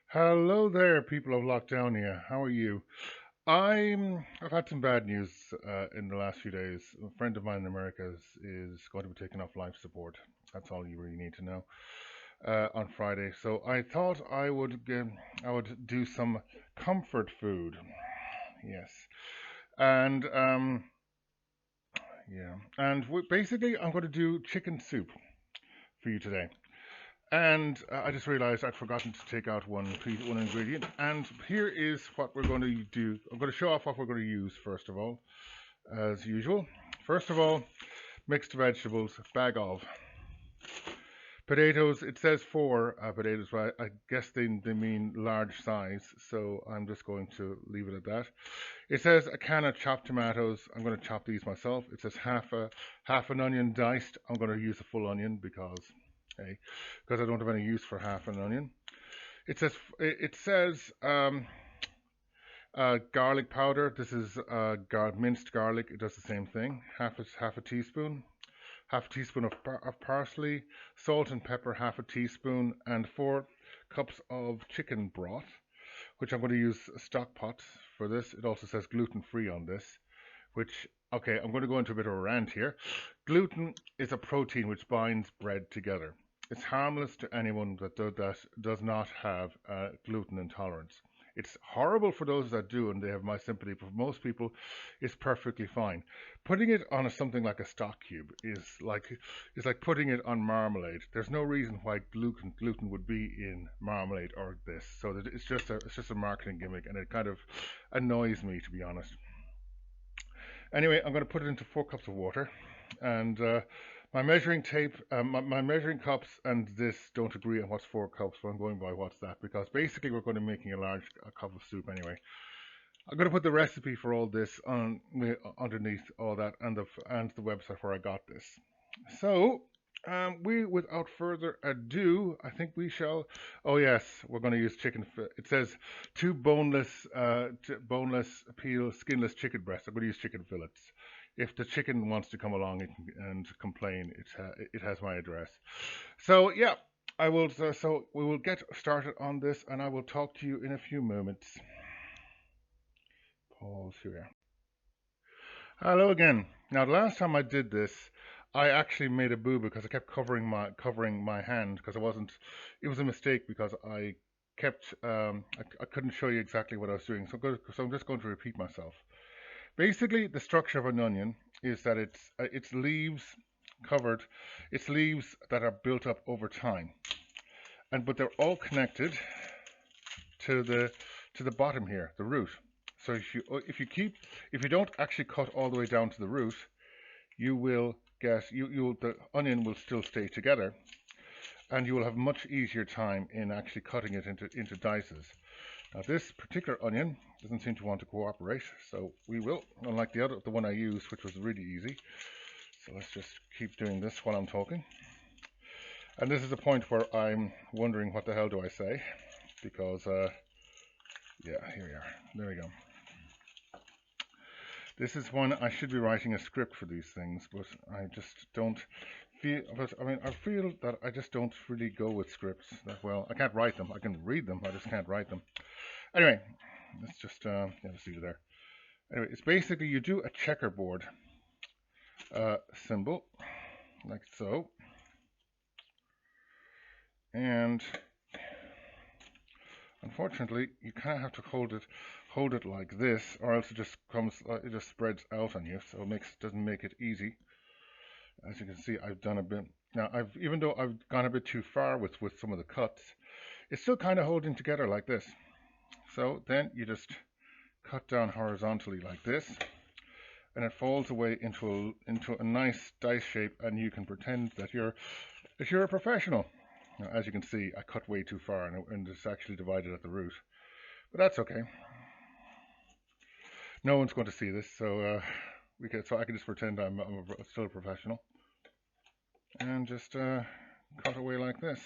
Hello there, people of Lockdownia. How are you? I've had some bad news in the last few days. A friend of mine in America is going to be taking off life support. That's all you really need to know. On Friday, so I thought I would do some comfort food. Yes, and yeah, and basically I'm going to do chicken soup for you today. And I just realized I'd forgotten to take out one ingredient. And here is what we're going to do. I'm going to show off what we're going to use first of all, as usual. First of all, mixed vegetables, bag of potatoes. It says four potatoes, but I guess they mean large size. So I'm just going to leave it at that. It says a can of chopped tomatoes. I'm going to chop these myself. It says half an onion diced. I'm going to use a full onion hey, because I don't have any use for half an onion. It says garlic powder. This is minced garlic. It does the same thing. Half a teaspoon. Half a teaspoon of parsley, salt and pepper, half a teaspoon, and 4 cups of chicken broth, which I'm going to use a stock pot for this. It also says gluten free on this, which, okay, I'm going to go into a bit of a rant here. Gluten is a protein which binds bread together. It's harmless to anyone that does not have gluten intolerance. It's horrible for those that do, and they have my sympathy. But for most people, it's perfectly fine. Putting it on something like a stock cube is like putting it on marmalade. There's no reason why gluten would be in marmalade or this. So that it's just a marketing gimmick, and it kind of annoys me, to be honest. Anyway, I'm going to put it into 4 cups of water, and my measuring tape, my measuring cups, and this don't agree on what's 4 cups, but I'm going by what's that because basically we're going to be making a cup of soup anyway. I'm going to put the recipe for all this on underneath all that and the website where I got this. So. We, without further ado, I think we shall. Oh yes, we're going to use chicken. It says two boneless, peel, skinless chicken breasts. I'm going to use chicken fillets. If the chicken wants to come along and complain, it has my address. So yeah, I will. So we will get started on this, and I will talk to you in a few moments. Pause here. Hello again. Now, the last time I did this, I actually made a boo because I kept covering my hand because I wasn't. It was a mistake because I kept. I couldn't show you exactly what I was doing, so I'm just going to repeat myself. Basically, the structure of an onion is that it's leaves covered, it's leaves that are built up over time, and but they're all connected to the bottom here, the root. So if you don't actually cut all the way down to the root, you will get the onion will still stay together, and you will have much easier time in actually cutting it into dices. Now this particular onion doesn't seem to want to cooperate, so we will, unlike the one I used, which was really easy. So let's just keep doing this while I'm talking. And this is the point where I'm wondering what the hell do I say, because yeah, here we are. There we go. This is one I should be writing a script for these things, but I just don't feel. But I mean, I feel that I just don't really go with scripts that well. I can't write them. I can read them. I just can't write them. Anyway, let's just yeah, let's leave it there. Anyway, it's basically you do a checkerboard symbol like so, and unfortunately, you kind of have to hold it like this, or else it just spreads out on you, so doesn't make it easy. As you can see, I've done a bit. Now, even though I've gone a bit too far with some of the cuts, it's still kind of holding together like this. So then you just cut down horizontally like this, and it falls away into a nice dice shape, and you can pretend that you're a professional. Now, as you can see, I cut way too far, and it's actually divided at the root, but that's okay. No one's going to see this, so so I can just pretend I'm still a professional, and just cut away like this,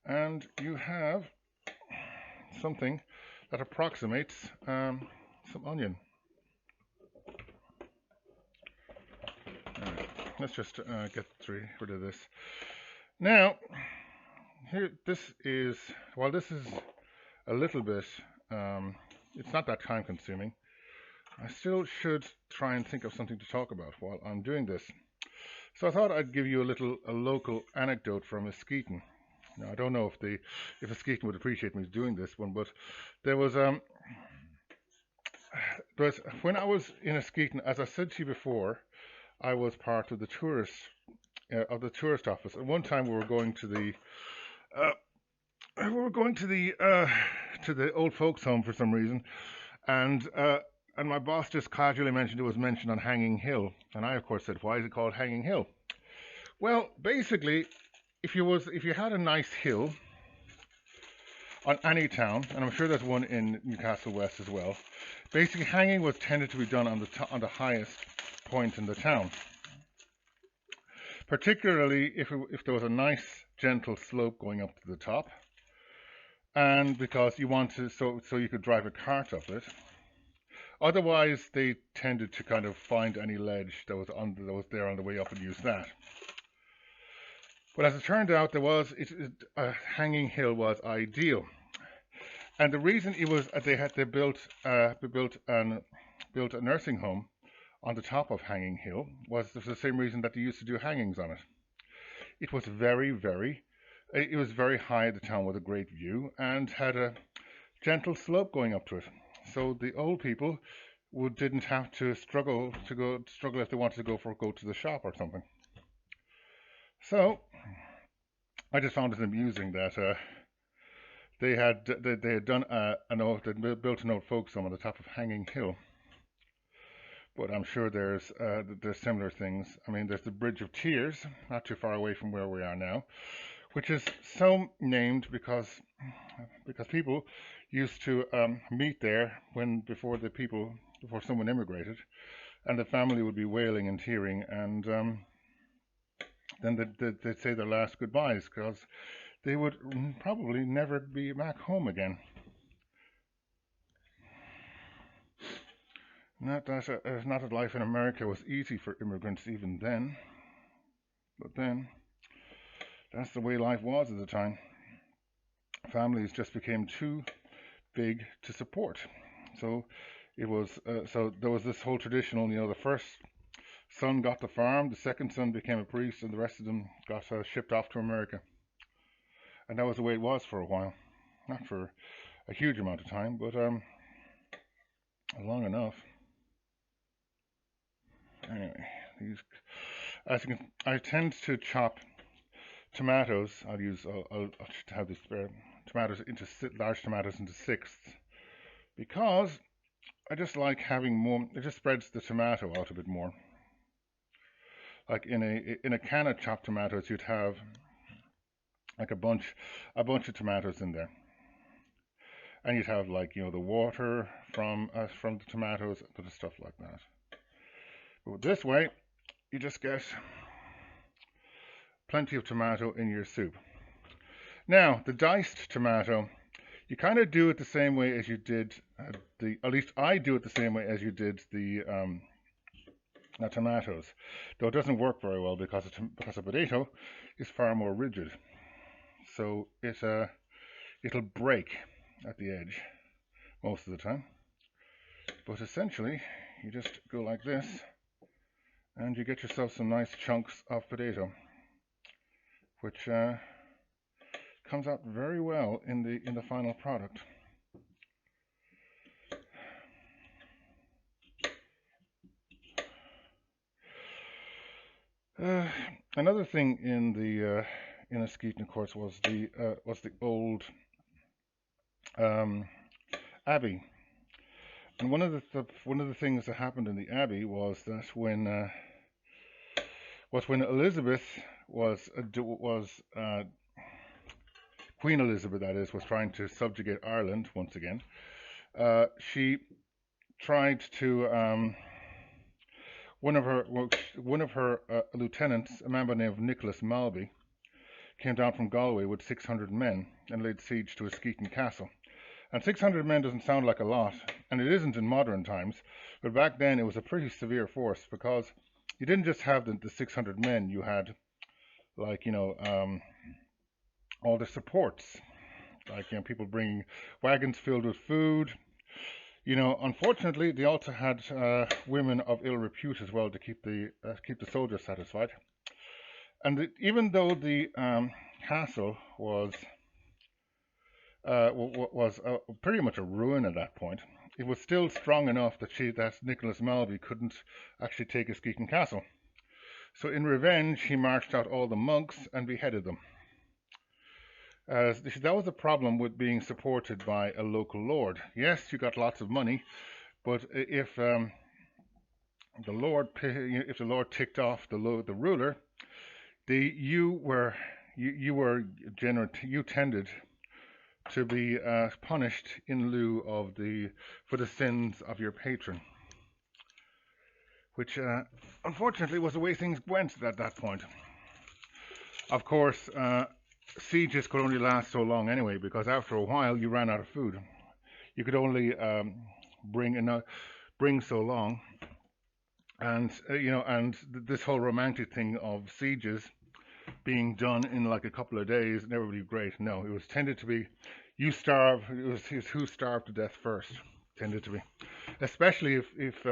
and you have something that approximates some onion. Right, let's just get rid of this. Now, here, this is, while this is a little bit, um, it's not that time consuming, I still should try and think of something to talk about while I'm doing this. So I thought I'd give you a local anecdote from Eskeaton. Now I don't know if Eskeaton would appreciate me doing this one, but there was when I was in Eskeaton, as I said to you before, I was part of the tourist office. At one time, uh, we were going to the old folks' home for some reason, and my boss just casually mentioned it was mentioned on Hanging Hill, and I of course said, "Why is it called Hanging Hill?" Well, basically, if you had a nice hill on any town, and I'm sure there's one in Newcastle West as well. Basically, hanging was tended to be done on the highest point in the town, particularly if there was a nice gentle slope going up to the top, and because you wanted so you could drive a cart up it. Otherwise, they tended to kind of find any ledge that was there on the way up and use that. But as it turned out, a hanging hill was ideal. And the reason it was they built a nursing home on the top of Hanging Hill was for the same reason that they used to do hangings on it. It was it was very high at the town with a great view and had a gentle slope going up to it. So the old people didn't have to struggle if they wanted to go to the shop or something. So I just found it amusing that they had done they built an old folks home on the top of Hanging Hill. But I'm sure there's similar things. I mean, there's the Bridge of Tears, not too far away from where we are now, which is so named because people used to meet there before someone immigrated, and the family would be wailing and tearing, and then they'd say their last goodbyes because they would probably never be back home again. Not that life in America was easy for immigrants even then, but then that's the way life was at the time. Families just became too big to support. So there was this whole traditional, the first son got the farm, the second son became a priest, and the rest of them got shipped off to America. And that was the way it was for a while. Not for a huge amount of time, but long enough. Anyway, I tend to chop tomatoes. I'll have these large tomatoes into sixths because I just like having more. It just spreads the tomato out a bit more. Like in a can of chopped tomatoes, you'd have like a bunch of tomatoes in there, and you'd have the water from the tomatoes, but stuff like that. But this way, you just get plenty of tomato in your soup. Now, the diced tomato, you kind of do it the same way as you did at least I do it the same way as you did the tomatoes. Though it doesn't work very well because a potato is far more rigid. So it'll break at the edge most of the time. But essentially, you just go like this, and you get yourself some nice chunks of potato, which comes out very well in the final product. Another thing in Eskeaton, of course, was the old abbey. And one of the things that happened in the abbey was that when Elizabeth was Queen Elizabeth, that is, was trying to subjugate Ireland once again, she tried to one of her lieutenants, a man by the name of Nicholas Malby, came down from Galway with 600 men and laid siege to Eskeaton Castle. And 600 men doesn't sound like a lot, and it isn't in modern times, but back then it was a pretty severe force because you didn't just have the 600 men, you had all the supports, like people bringing wagons filled with food. Unfortunately, they also had women of ill repute as well to keep the soldiers satisfied. And even though the castle was pretty much a ruin at that point, it was still strong enough that Nicholas Malby couldn't actually take Askeaton Castle. So in revenge, he marched out all the monks and beheaded them. That was the problem with being supported by a local lord. Yes, you got lots of money, but if the lord ticked off the ruler, you tended to be punished in lieu of for the sins of your patron, which unfortunately was the way things went at that point. Of course, sieges could only last so long anyway, because after a while you ran out of food. You could only bring so long, and this whole romantic thing of sieges being done in like a couple of days never really great. No, it was tended to be you starve. It was who starved to death first. Tended to be, especially if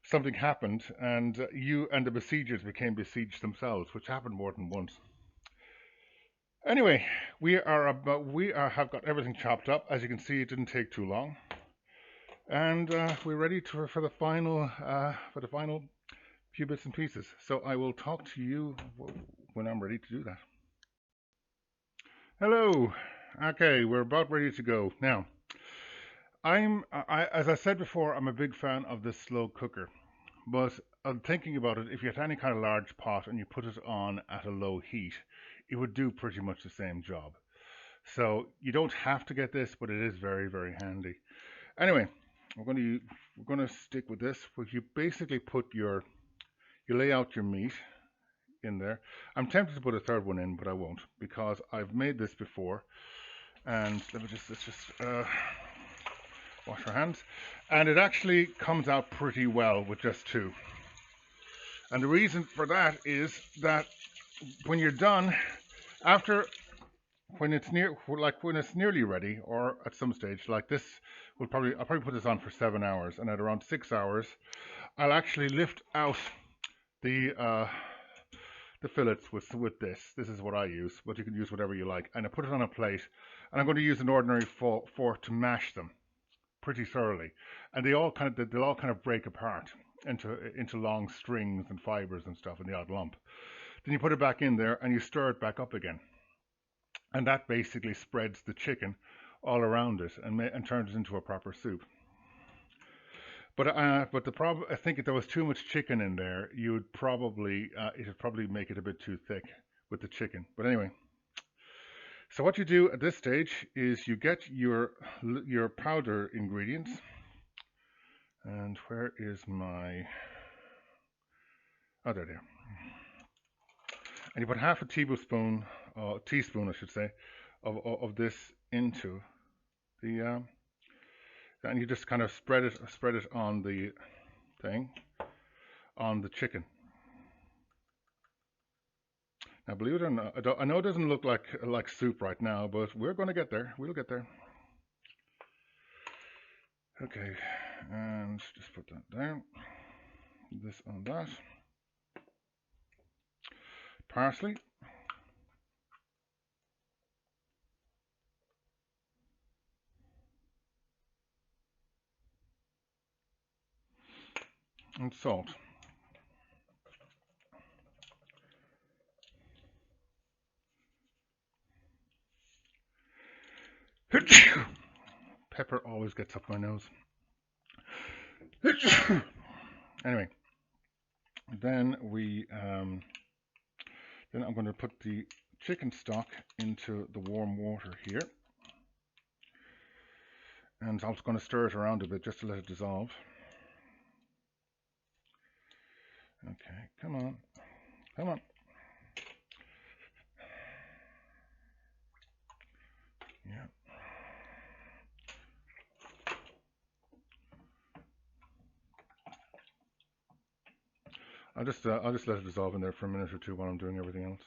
something happened and you and the besiegers became besieged themselves, which happened more than once. Anyway, we have got everything chopped up. As you can see, it didn't take too long, and we're ready for the final few bits and pieces. So I will talk to you when I'm ready to do that. Hello. Okay, we're about ready to go now. As I said before, I'm a big fan of this slow cooker, but I'm thinking about it. If you had any kind of large pot and you put it on at a low heat, it would do pretty much the same job. So you don't have to get this, but it is very, very handy. Anyway, we're going to stick with this. Where you basically you lay out your meat in there. I'm tempted to put a third one in, but I won't because I've made this before. And let's just wash our hands. And it actually comes out pretty well with just two. And the reason for that is that when you're done, when it's nearly ready, or at some stage like this, I'll probably put this on for 7 hours, and at around 6 hours, I'll actually lift out the fillets with this. This is what I use, but you can use whatever you like. And I put it on a plate, and I'm going to use an ordinary fork to mash them pretty thoroughly, and they'll all kind of break apart into long strings and fibers and stuff in the odd lump. Then you put it back in there and you stir it back up again, and that basically spreads the chicken all around it and turns it into a proper soup. But the problem, I think, if there was too much chicken in there, it would probably make it a bit too thick with the chicken. But anyway, so what you do at this stage is you get your powder ingredients. And where is my... Oh, there they are. And you put half a teaspoon, I should say, of this into the... and you just kind of spread it on the thing, on the chicken. Now, believe it or not, I know it doesn't look like soup right now, but we're going to get there. We'll get there. Okay, and just put that down. This on that. Parsley. And salt. Pepper always gets up my nose. Anyway, then I'm going to put the chicken stock into the warm water here, and I'm just going to stir it around a bit just to let it dissolve. Okay, come on. Yeah. I'll just let it dissolve in there for a minute or two while I'm doing everything else.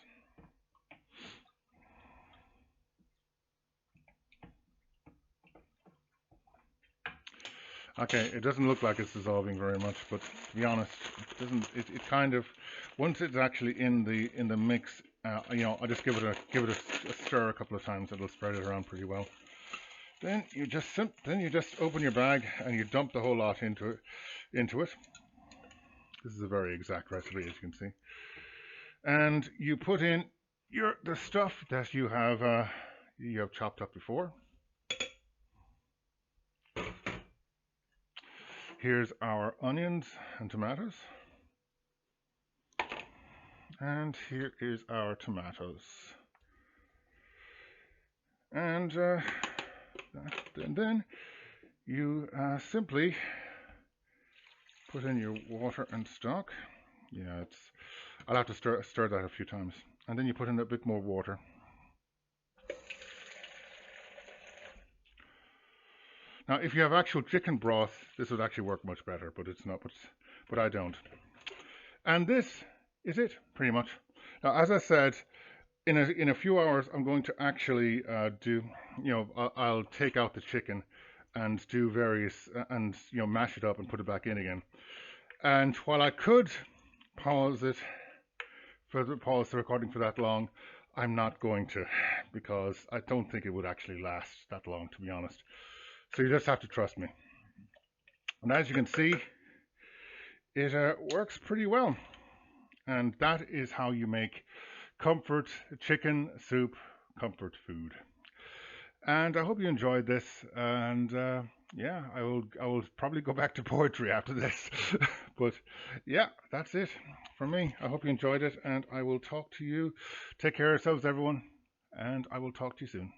Okay, it doesn't look like it's dissolving very much, but to be honest, it doesn't. It kind of, once it's actually in the mix, I just give it a stir a couple of times. It'll spread it around pretty well. Then you just open your bag and you dump the whole lot into it. This is a very exact recipe, as you can see. And you put in the stuff that you have chopped up before. Here's our onions and tomatoes. And here is our tomatoes. And then you simply put in your water and stock. Yeah, I'll have to stir that a few times. And then you put in a bit more water. Now, if you have actual chicken broth, this would actually work much better, but it's not. But I don't. And this is it, pretty much. Now, as I said, in a few hours, I'm going to actually I'll take out the chicken and do various and mash it up and put it back in again. And while I could pause the recording for that long, I'm not going to, because I don't think it would actually last that long, to be honest. So you just have to trust me. And as you can see, it works pretty well. And that is how you make comfort chicken soup comfort food. And I hope you enjoyed this. And yeah, I will probably go back to poetry after this. But yeah, that's it from me. I hope you enjoyed it, and I will talk to you. Take care of yourselves, everyone, and I will talk to you soon.